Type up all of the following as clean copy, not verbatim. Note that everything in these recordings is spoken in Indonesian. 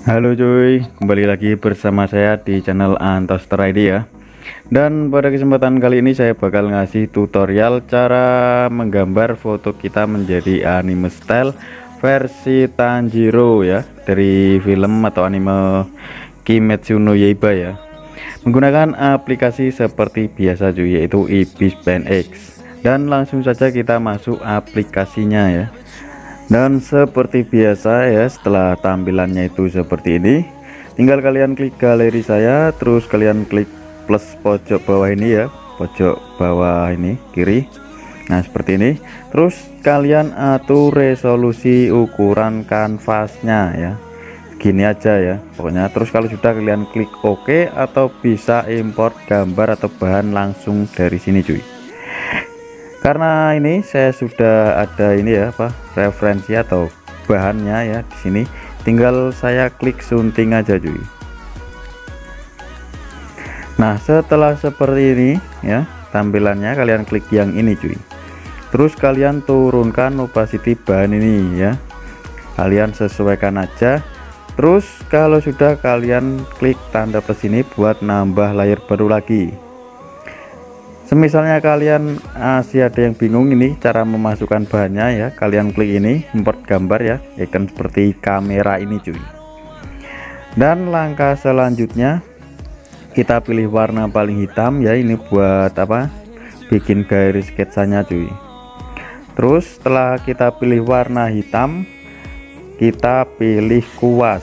Halo cuy, kembali lagi bersama saya di channel Antoster ID ya. Dan pada kesempatan kali ini saya bakal ngasih tutorial cara menggambar foto kita menjadi anime style versi Tanjiro ya, dari film atau anime Kimetsu no Yaiba ya. Menggunakan aplikasi seperti biasa cuy, yaitu Ibis Pen X. Dan langsung saja kita masuk aplikasinya ya. Dan seperti biasa ya, setelah tampilannya itu seperti ini, tinggal kalian klik galeri saya, terus kalian klik plus pojok bawah ini ya, pojok bawah ini kiri. Nah seperti ini, terus kalian atur resolusi ukuran kanvasnya ya, gini aja ya pokoknya. Terus kalau sudah, kalian klik OK, atau bisa import gambar atau bahan langsung dari sini cuy. Karena ini saya sudah ada ini ya, referensi atau bahannya ya di sini, tinggal saya klik sunting aja cuy. Nah setelah seperti ini ya tampilannya, kalian klik yang ini cuy, terus kalian turunkan opacity bahan ini ya, kalian sesuaikan aja. Terus kalau sudah, kalian klik tanda plus ini buat nambah layer baru lagi. Semisalnya kalian masih ada yang bingung ini cara memasukkan bahannya ya, kalian klik ini import gambar ya, icon seperti kamera ini cuy. Dan langkah selanjutnya kita pilih warna paling hitam ya, ini buat apa, bikin garis sketsanya cuy. Terus setelah kita pilih warna hitam, kita pilih kuas,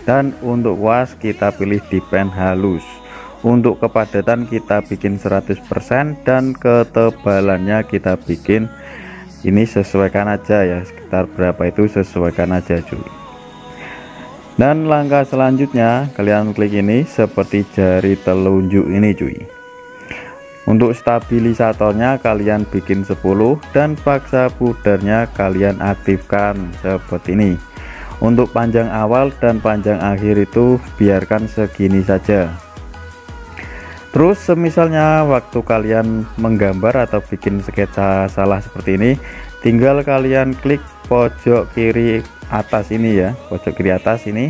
dan untuk kuas kita pilih di pen halus. Untuk kepadatan kita bikin 100%, dan ketebalannya kita bikin ini sesuaikan aja ya, sekitar berapa itu sesuaikan aja cuy. Dan langkah selanjutnya kalian klik ini seperti jari telunjuk ini cuy. Untuk stabilisatornya kalian bikin 10, dan paksa pudarnya kalian aktifkan seperti ini. Untuk panjang awal dan panjang akhir itu biarkan segini saja. Terus semisalnya waktu kalian menggambar atau bikin sketsa salah seperti ini, tinggal kalian klik pojok kiri atas ini ya, pojok kiri atas ini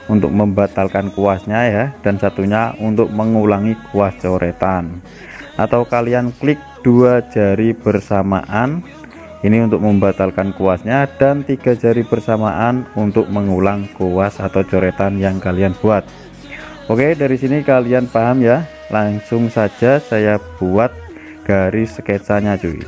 untuk membatalkan kuasnya ya, dan satunya untuk mengulangi kuas coretan. Atau kalian klik dua jari bersamaan ini untuk membatalkan kuasnya, dan 3 jari bersamaan untuk mengulang kuas atau coretan yang kalian buat. Oke, dari sini kalian paham ya. Langsung saja saya buat garis sketsanya cuy.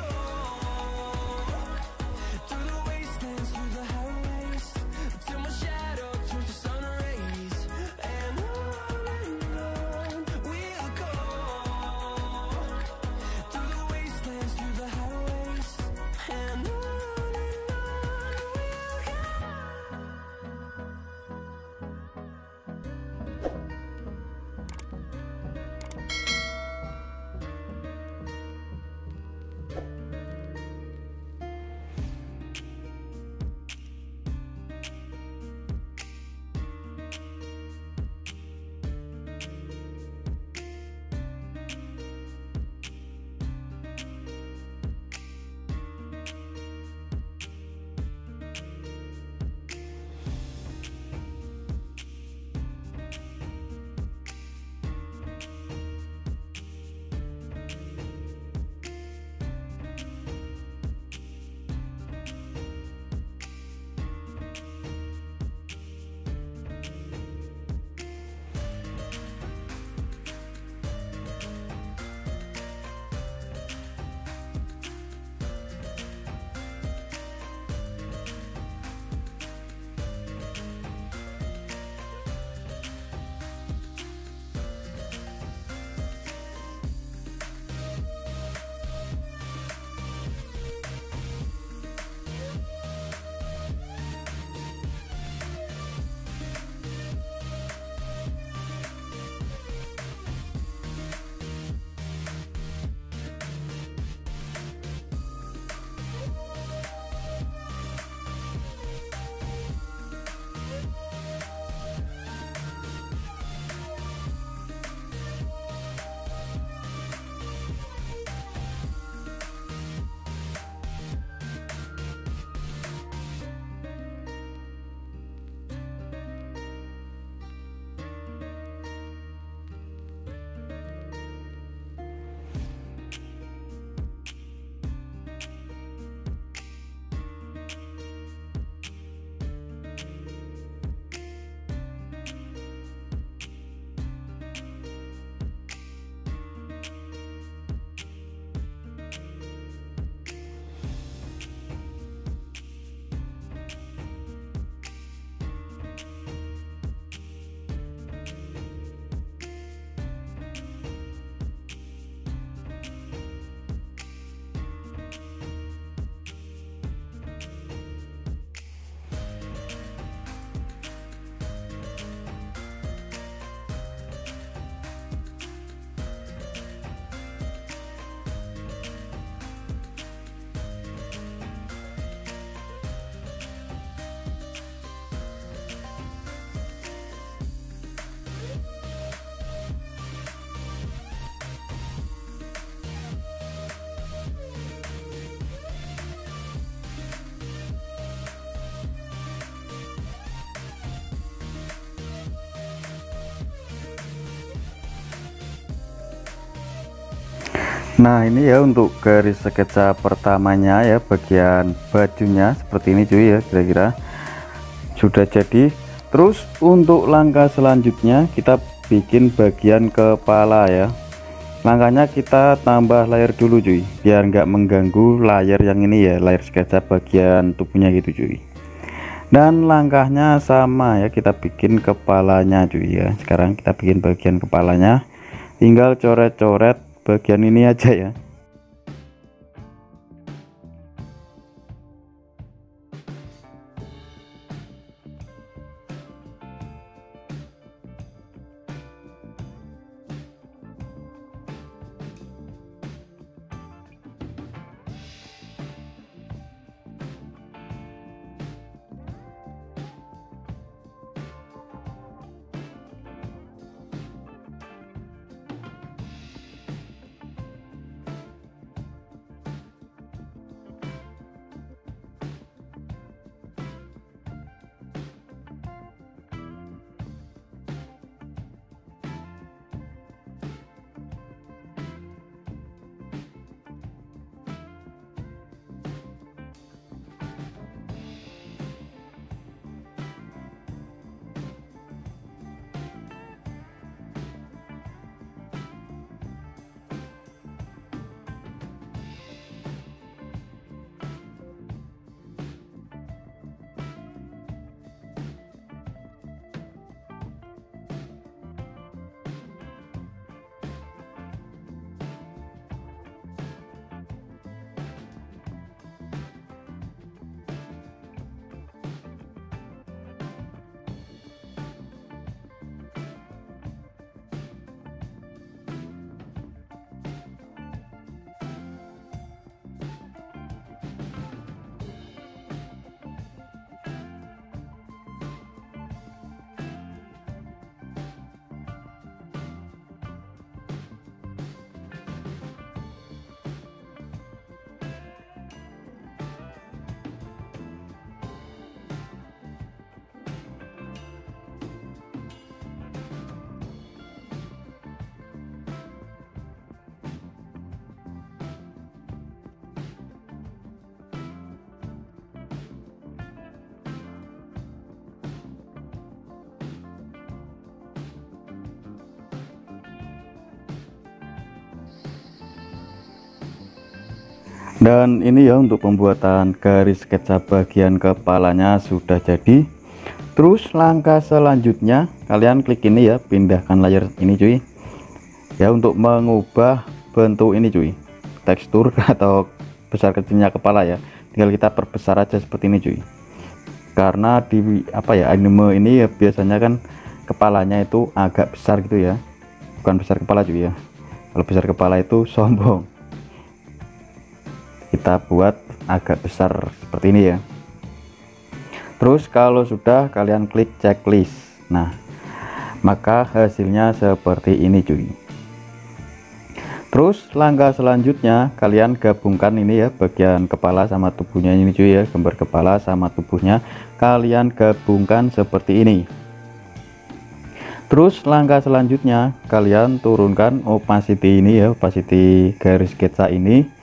Nah ini ya untuk garis sketsa pertamanya ya, bagian bajunya seperti ini cuy ya, kira-kira sudah jadi. Terus untuk langkah selanjutnya kita bikin bagian kepala ya. Langkahnya kita tambah layer dulu cuy, biar nggak mengganggu layer yang ini ya, layer sketsa bagian tubuhnya gitu cuy. Dan langkahnya sama ya, kita bikin kepalanya cuy ya. Sekarang kita bikin bagian kepalanya, tinggal coret-coret bagian ini aja ya. Dan ini ya untuk pembuatan garis sketsa bagian kepalanya sudah jadi. Terus langkah selanjutnya kalian klik ini ya, pindahkan layar ini cuy ya, untuk mengubah bentuk ini cuy, tekstur atau besar kecilnya kepala ya, tinggal kita perbesar aja seperti ini cuy. Karena di apa ya, anime ini ya biasanya kan kepalanya itu agak besar gitu ya, bukan besar kepala cuy ya, kalau besar kepala itu sombong. Kita buat agak besar seperti ini ya. Terus kalau sudah kalian klik checklist, nah maka hasilnya seperti ini cuy. Terus langkah selanjutnya kalian gabungkan ini ya, bagian kepala sama tubuhnya ini cuy ya, gambar kepala sama tubuhnya kalian gabungkan seperti ini. Terus langkah selanjutnya kalian turunkan opacity ini ya, opacity garis sketsa ini.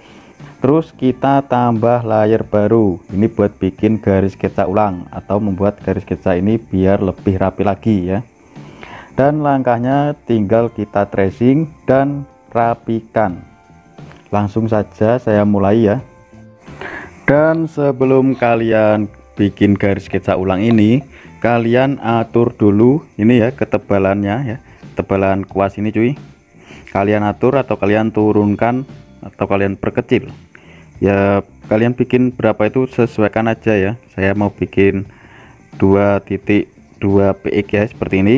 Terus kita tambah layer baru ini buat bikin garis sketsa ulang atau membuat garis sketsa ini biar lebih rapi lagi ya. Dan langkahnya tinggal kita tracing dan rapikan. Langsung saja saya mulai ya. Dan sebelum kalian bikin garis sketsa ulang ini, kalian atur dulu ini ya ketebalannya ya, tebalan kuas ini cuy. Kalian atur atau kalian turunkan atau kalian perkecil ya, kalian bikin berapa itu sesuaikan aja ya. Saya mau bikin 2.2 px ya seperti ini.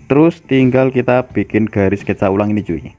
Terus tinggal kita bikin garis sketsa ulang ini cuy.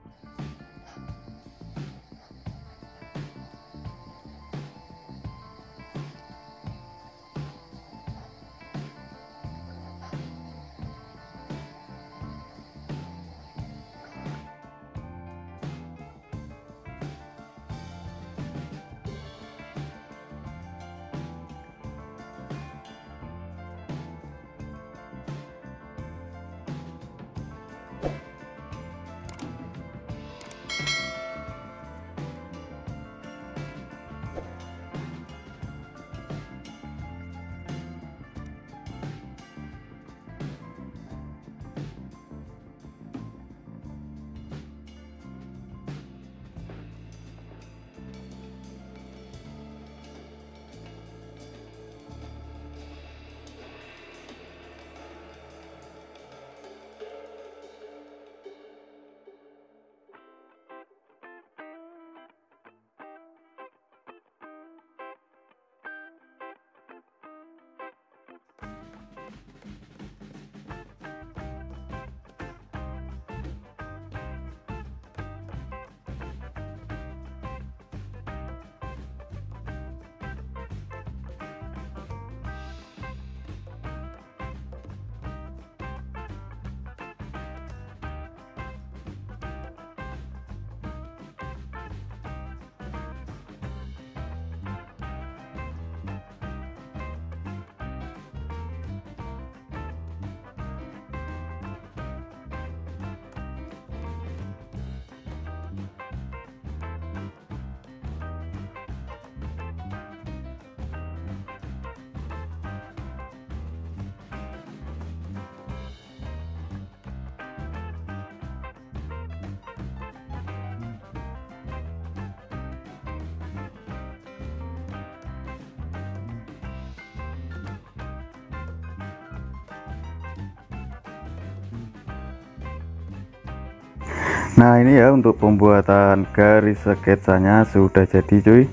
Nah ini ya untuk pembuatan garis sketsanya sudah jadi cuy,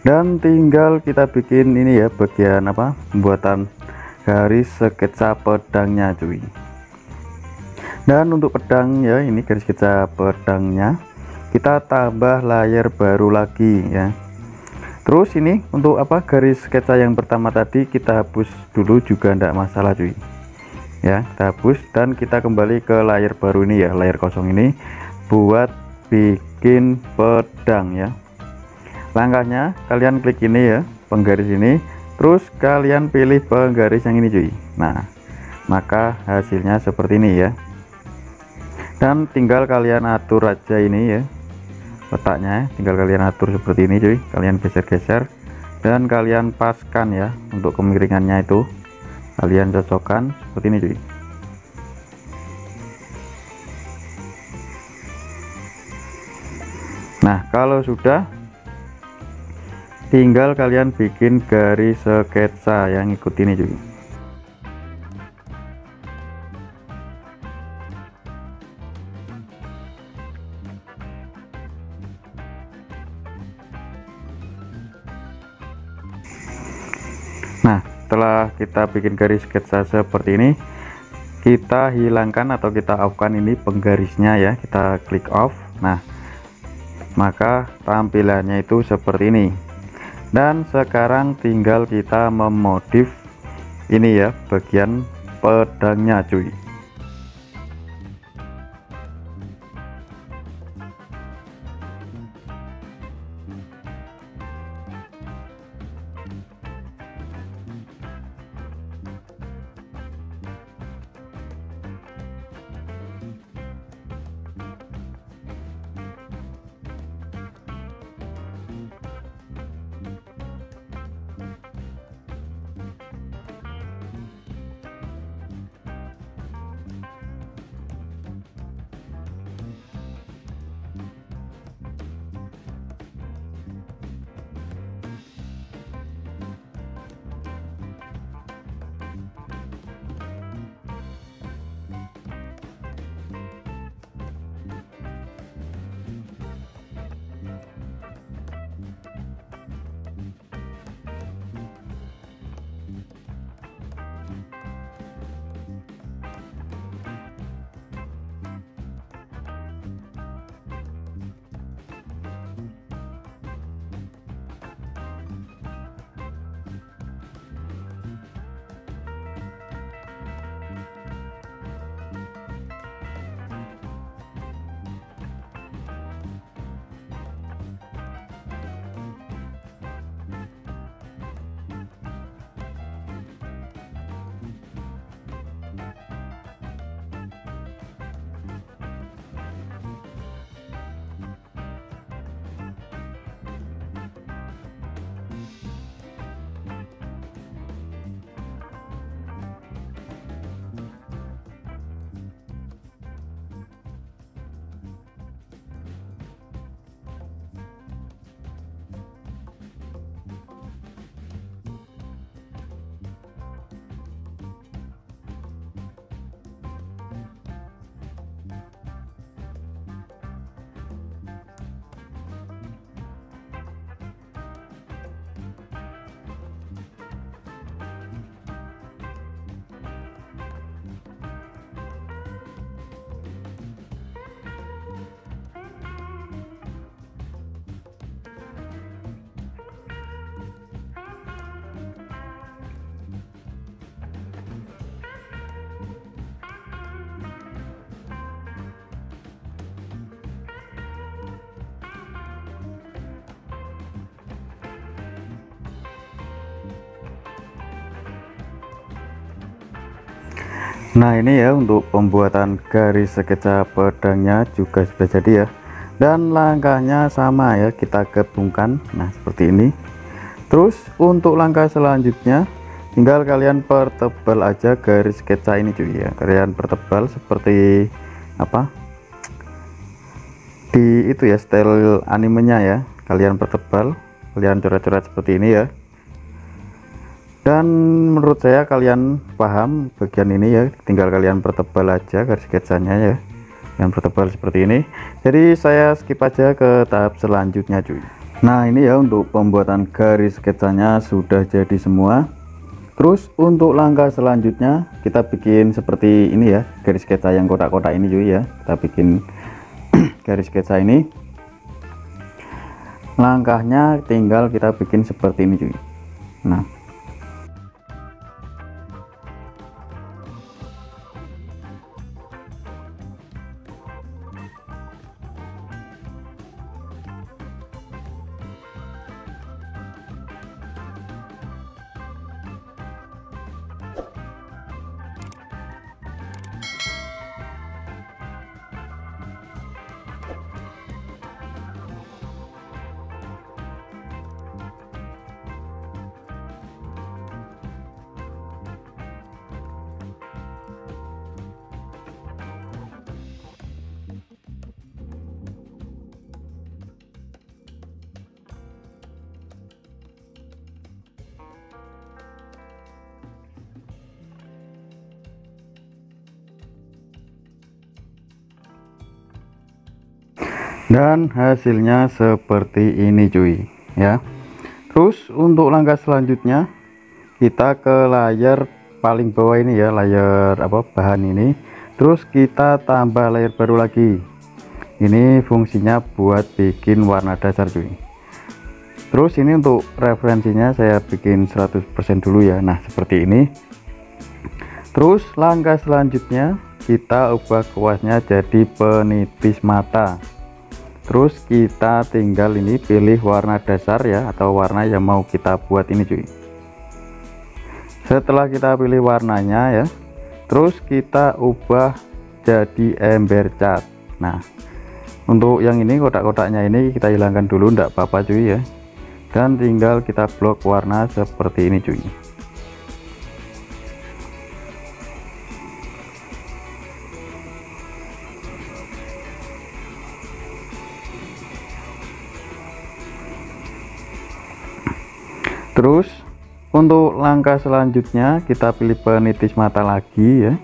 dan tinggal kita bikin ini ya bagian apa pembuatan garis sketsa pedangnya cuy. Dan untuk pedang ya, ini garis sketsa pedangnya kita tambah layer baru lagi ya. Terus ini untuk apa garis sketsa yang pertama tadi kita hapus dulu juga tidak masalah cuy ya, kita hapus dan kita kembali ke layer baru ini ya, layer kosong ini buat bikin pedang ya. Langkahnya kalian klik ini ya, penggaris ini, terus kalian pilih penggaris yang ini cuy. Nah maka hasilnya seperti ini ya, dan tinggal kalian atur aja ini ya letaknya, tinggal kalian atur seperti ini cuy, kalian geser-geser dan kalian paskan ya. Untuk kemiringannya itu kalian cocokkan seperti ini cuy. Nah kalau sudah, tinggal kalian bikin garis sketsa yang ikut ini cuy. Nah setelah kita bikin garis sketsa seperti ini, kita hilangkan atau kita off kan ini penggarisnya ya, kita klik off. Nah maka tampilannya itu seperti ini, dan sekarang tinggal kita memodif ini ya bagian pedangnya cuy. Nah ini ya untuk pembuatan garis sketsa pedangnya juga sudah jadi ya, dan langkahnya sama ya, kita gabungkan. Nah seperti ini. Terus untuk langkah selanjutnya tinggal kalian pertebal aja garis sketsa ini cuy ya, kalian pertebal seperti apa di itu ya, style animenya ya, kalian pertebal, kalian coret-coret seperti ini ya. Dan menurut saya kalian paham bagian ini ya, tinggal kalian pertebal aja garis sketsanya ya. yang bertebal seperti ini. Jadi saya skip aja ke tahap selanjutnya cuy. Nah ini ya, untuk pembuatan garis sketsanya sudah jadi semua. Terus untuk langkah selanjutnya kita bikin seperti ini ya, garis sketsa yang kotak-kotak ini cuy ya. Kita bikin garis sketsa ini. Langkahnya tinggal kita bikin seperti ini cuy. Nah dan hasilnya seperti ini cuy ya. Terus untuk langkah selanjutnya kita ke layar paling bawah ini ya, layar bahan ini. Terus kita tambah layar baru lagi. Ini fungsinya buat bikin warna dasar cuy. Terus ini untuk referensinya saya bikin 100% dulu ya. Nah seperti ini. Terus langkah selanjutnya kita ubah kuasnya jadi penitis mata. Terus kita tinggal ini pilih warna dasar ya, atau warna yang mau kita buat ini cuy. Setelah kita pilih warnanya ya, terus kita ubah jadi ember cat. Nah untuk yang ini, kotak-kotaknya ini kita hilangkan dulu, enggak apa-apa cuy ya. Dan tinggal kita blok warna seperti ini cuy. Terus untuk langkah selanjutnya kita pilih penitis mata lagi ya,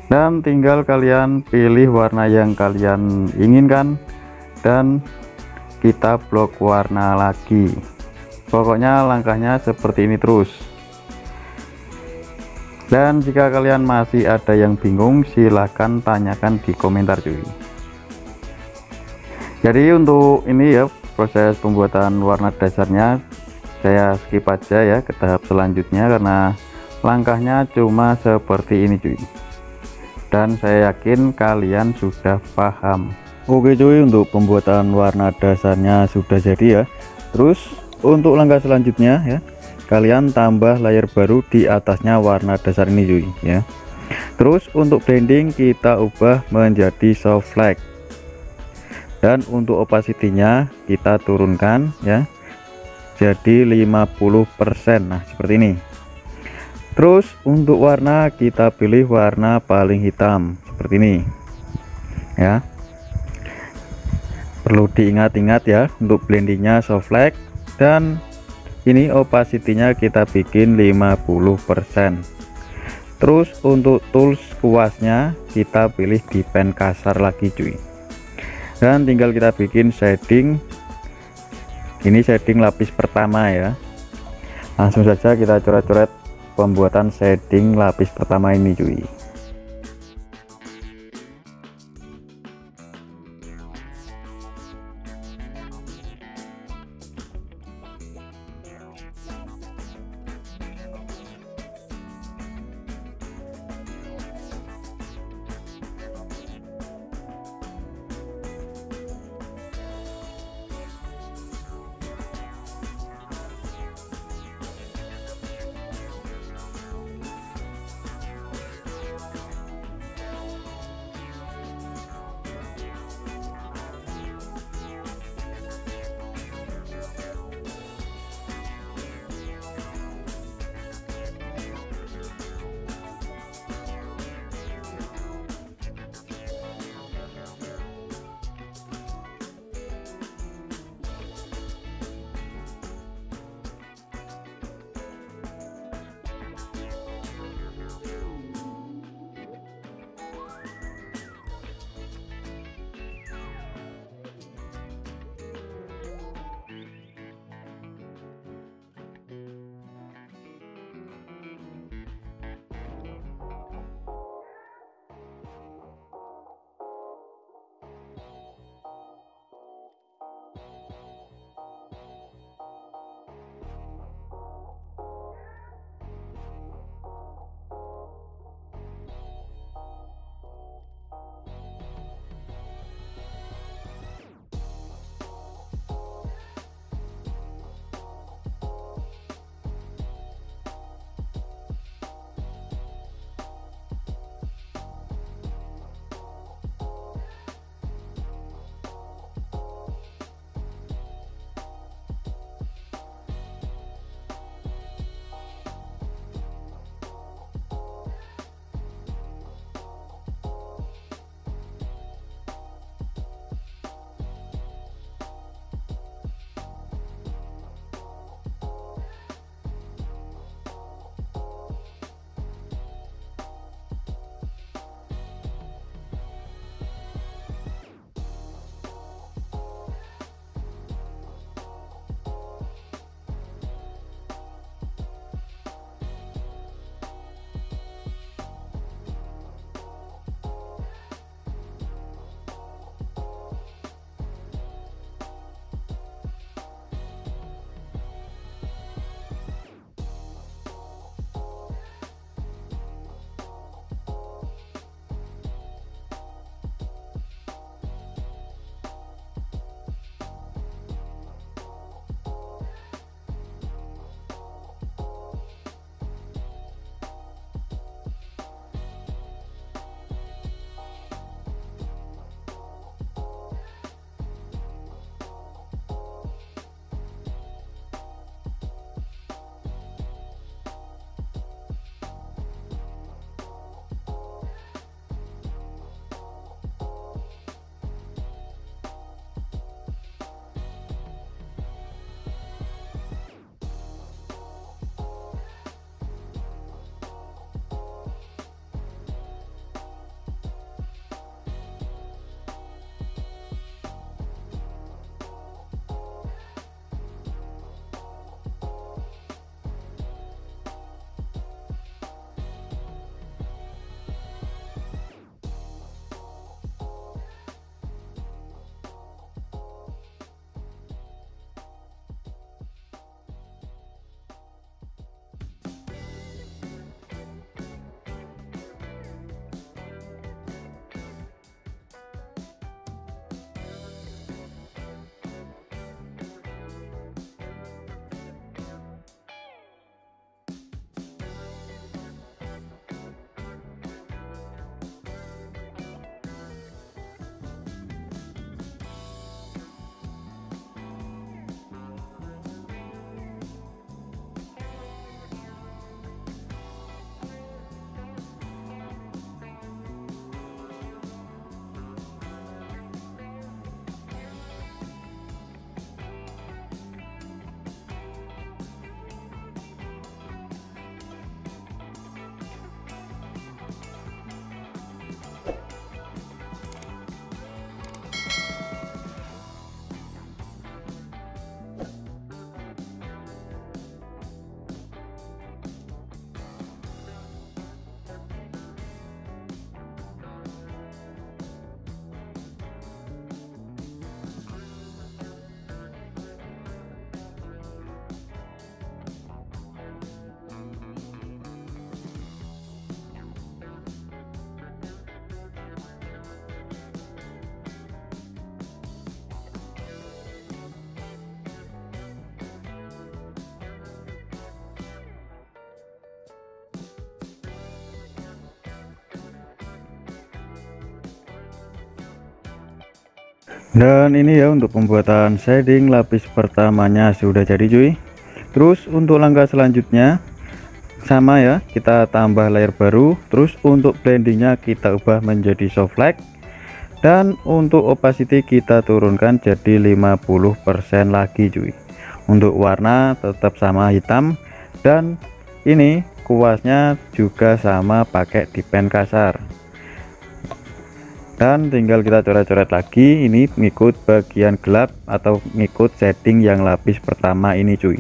dan tinggal kalian pilih warna yang kalian inginkan dan kita blok warna lagi. Pokoknya langkahnya seperti ini terus. Dan jika kalian masih ada yang bingung, silahkan tanyakan di komentar cuy. Jadi untuk ini ya, proses pembuatan warna dasarnya saya skip aja ya ke tahap selanjutnya, karena langkahnya cuma seperti ini cuy. Dan saya yakin kalian sudah paham. Oke cuy, untuk pembuatan warna dasarnya sudah jadi ya. Terus untuk langkah selanjutnya ya, kalian tambah layar baru di atasnya warna dasar ini cuy ya. Terus untuk blending kita ubah menjadi soft light, dan untuk opacity-nya kita turunkan ya jadi 50%. Nah seperti ini. Terus untuk warna kita pilih warna paling hitam seperti ini ya. Perlu diingat-ingat ya, untuk blendingnya soft light, dan ini opacity-nya kita bikin 50%. Terus untuk tools kuasnya kita pilih di pen kasar lagi cuy, dan tinggal kita bikin shading. Ini shading lapis pertama ya. Langsung saja kita coret-coret pembuatan shading lapis pertama ini cuy. Dan ini ya untuk pembuatan shading lapis pertamanya sudah jadi cuy. Terus untuk langkah selanjutnya sama ya, kita tambah layer baru. Terus untuk blendingnya kita ubah menjadi soft light, dan untuk opacity kita turunkan jadi 50% lagi cuy. Untuk warna tetap sama hitam, dan ini kuasnya juga sama pakai di pen kasar. Dan tinggal kita coret-coret lagi, ini ngikut bagian gelap atau ngikut shading yang lapis pertama ini cuy.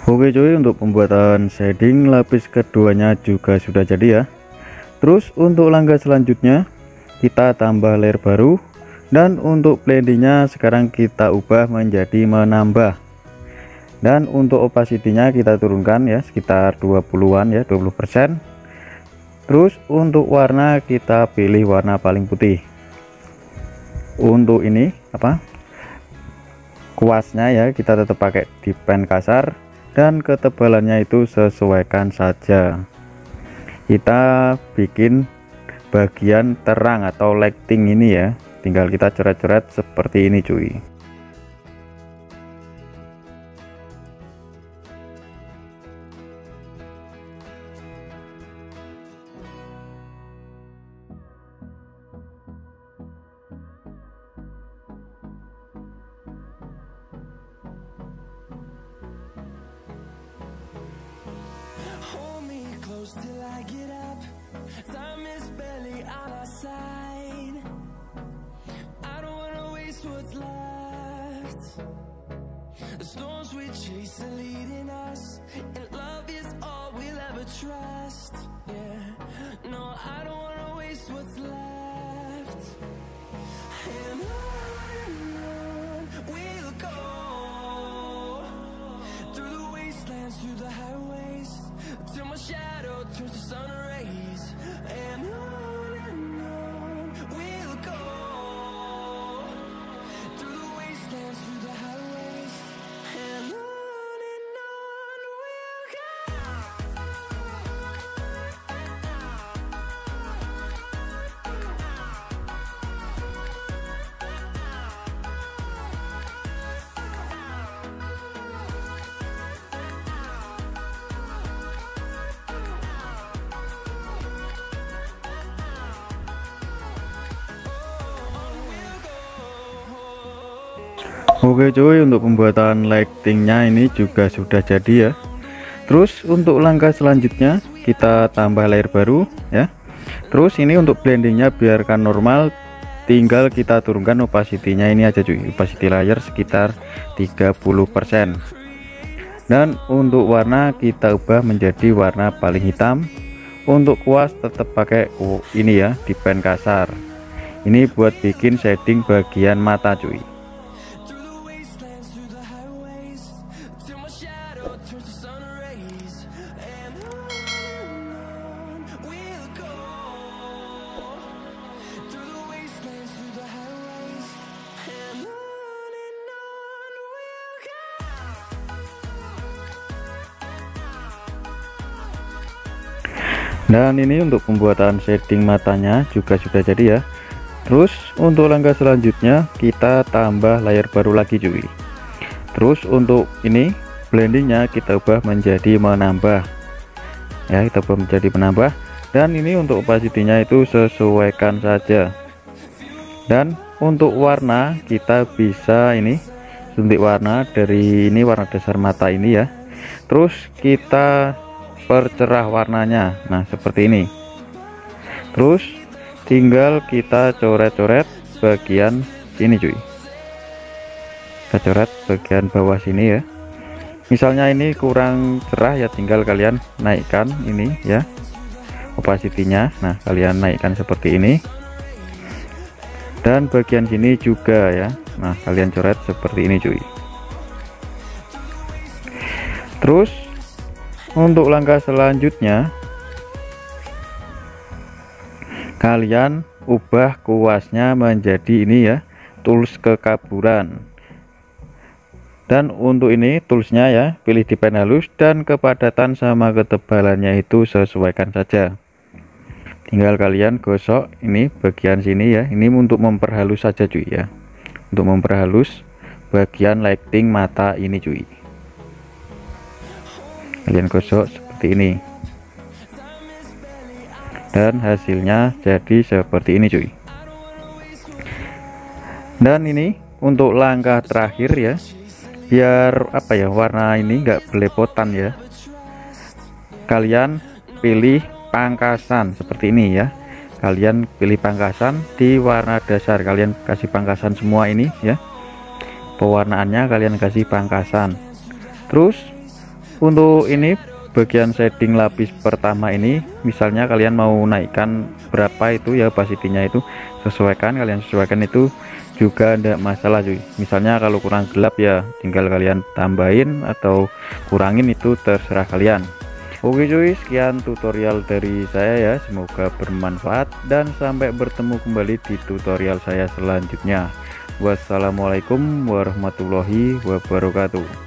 Oke cuy, untuk pembuatan shading lapis keduanya juga sudah jadi ya. Terus untuk langkah selanjutnya kita tambah layer baru, dan untuk blendingnya sekarang kita ubah menjadi menambah, dan untuk opacity-nya kita turunkan ya sekitar 20-an ya, 20%. Terus untuk warna kita pilih warna paling putih. Untuk ini kuasnya ya kita tetap pakai di pen kasar, dan ketebalannya itu sesuaikan saja. Kita bikin bagian terang atau lighting ini ya, tinggal kita coret-coret seperti ini cuy. till I get up. Time is barely on our side. I don't wanna waste what's left. The storms we chase are leading us, and love is all we'll ever trust. Yeah, no, I don't wanna waste what's left. And on we'll go, through the wastelands, through the highways, till my shadow turns to sun rays. And on we'll go, through the wastelands, through the highways, and on we'll go. Oke cuy, untuk pembuatan lightingnya ini juga sudah jadi ya. Terus untuk langkah selanjutnya kita tambah layer baru ya. Terus ini untuk blendingnya biarkan normal, tinggal kita turunkan opacity-nya ini aja cuy, opacity layer sekitar 30%. Dan untuk warna kita ubah menjadi warna paling hitam. Untuk kuas tetap pakai ini ya, di pen kasar. Ini buat bikin shading bagian mata cuy. Dan ini untuk pembuatan shading matanya juga sudah jadi ya. Terus untuk langkah selanjutnya kita tambah layer baru lagi cuy. Terus untuk ini blendingnya kita ubah menjadi menambah ya, kita ubah menjadi menambah. Dan ini untuk opacity-nya itu sesuaikan saja. Dan untuk warna kita bisa ini suntik warna dari ini, warna dasar mata ini ya. Terus kita percerah warnanya, nah seperti ini. Terus tinggal kita coret-coret bagian sini cuy, kita coret bagian bawah sini ya. Misalnya ini kurang cerah ya, tinggal kalian naikkan ini ya opacity-nya. Nah kalian naikkan seperti ini, dan bagian sini juga ya. Nah kalian coret seperti ini cuy. Terus untuk langkah selanjutnya kalian ubah kuasnya menjadi ini ya, tools kekaburan. Dan untuk ini toolsnya ya, pilih di pen halus, dan kepadatan sama ketebalannya itu sesuaikan saja. Tinggal kalian gosok ini bagian sini ya, ini untuk memperhalus saja cuy ya, untuk memperhalus bagian lighting mata ini cuy. Kalian gosok seperti ini, dan hasilnya jadi seperti ini cuy. Dan ini untuk langkah terakhir ya, biar apa ya, warna ini enggak belepotan ya, kalian pilih pangkasan seperti ini ya. Kalian pilih pangkasan di warna dasar, kalian kasih pangkasan semua ini ya, pewarnaannya kalian kasih pangkasan. Terus untuk ini bagian shading lapis pertama ini, misalnya kalian mau naikkan berapa itu ya opacity-nya, itu sesuaikan, kalian sesuaikan, itu juga tidak masalah cuy. Misalnya kalau kurang gelap ya tinggal kalian tambahin atau kurangin, itu terserah kalian. Oke cuy, sekian tutorial dari saya ya, semoga bermanfaat dan sampai bertemu kembali di tutorial saya selanjutnya. Wassalamualaikum warahmatullahi wabarakatuh.